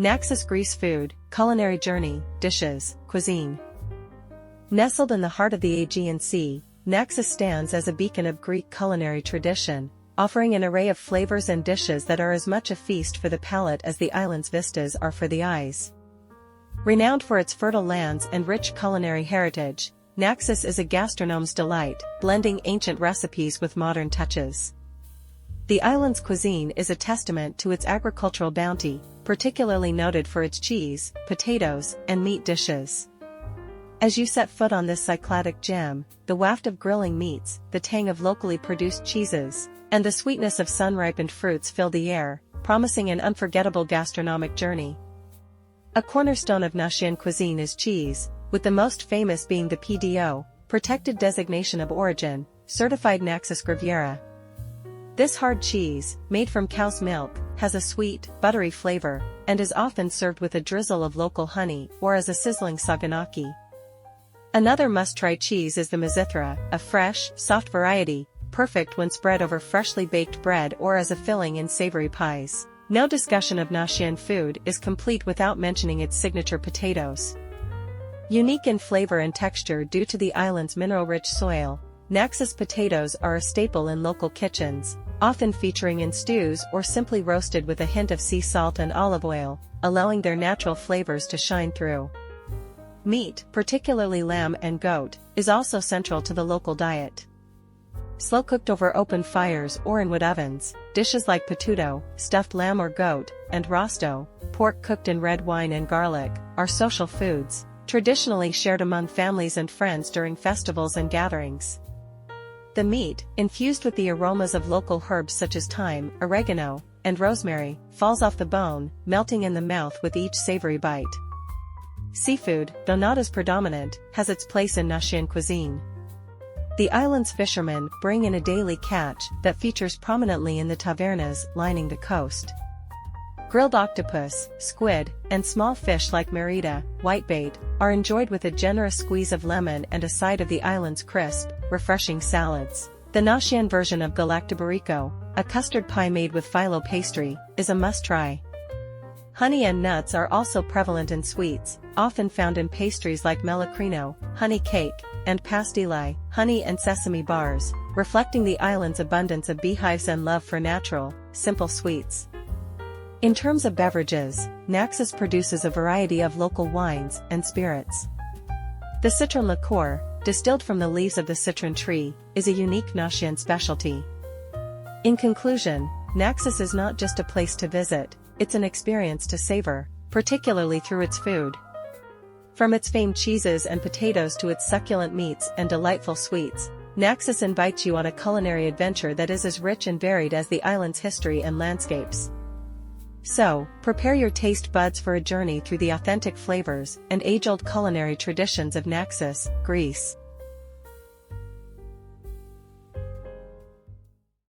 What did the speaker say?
Naxos Greece food, culinary journey, dishes, cuisine. Nestled in the heart of the Aegean Sea, Naxos stands as a beacon of Greek culinary tradition, offering an array of flavors and dishes that are as much a feast for the palate as the island's vistas are for the eyes. Renowned for its fertile lands and rich culinary heritage, Naxos is a gastronome's delight, blending ancient recipes with modern touches. The island's cuisine is a testament to its agricultural bounty, particularly noted for its cheese, potatoes, and meat dishes. As you set foot on this Cycladic gem, the waft of grilling meats, the tang of locally produced cheeses, and the sweetness of sun-ripened fruits fill the air, promising an unforgettable gastronomic journey. A cornerstone of Naxian cuisine is cheese, with the most famous being the PDO, protected Designation of Origin, certified Naxos Graviera. This hard cheese, made from cow's milk, has a sweet, buttery flavor, and is often served with a drizzle of local honey or as a sizzling saganaki. Another must-try cheese is the Myzithra, a fresh, soft variety, perfect when spread over freshly baked bread or as a filling in savory pies. No discussion of Naxian food is complete without mentioning its signature potatoes. Unique in flavor and texture due to the island's mineral-rich soil, Naxos potatoes are a staple in local kitchens, often featuring in stews or simply roasted with a hint of sea salt and olive oil, allowing their natural flavors to shine through. Meat, particularly lamb and goat, is also central to the local diet. Slow-cooked over open fires or in wood ovens, dishes like petuto, stuffed lamb or goat, and rosto, pork cooked in red wine and garlic, are social foods, traditionally shared among families and friends during festivals and gatherings. The meat, infused with the aromas of local herbs such as thyme, oregano, and rosemary, falls off the bone, melting in the mouth with each savory bite. Seafood, though not as predominant, has its place in Naxian cuisine. The island's fishermen bring in a daily catch that features prominently in the tavernas lining the coast. Grilled octopus, squid, and small fish like merida, whitebait, are enjoyed with a generous squeeze of lemon and a side of the island's crisp, refreshing salads. The Naxian version of galactobarico, a custard pie made with phyllo pastry, is a must-try. Honey and nuts are also prevalent in sweets, often found in pastries like melacrino, honey cake, and pastili, honey and sesame bars, reflecting the island's abundance of beehives and love for natural, simple sweets. In terms of beverages, Naxos produces a variety of local wines and spirits. The citron liqueur, distilled from the leaves of the citron tree, is a unique Naxian specialty. In conclusion, Naxos is not just a place to visit, it's an experience to savor, particularly through its food. From its famed cheeses and potatoes to its succulent meats and delightful sweets, Naxos invites you on a culinary adventure that is as rich and varied as the island's history and landscapes. So, prepare your taste buds for a journey through the authentic flavors and age-old culinary traditions of Naxos, Greece.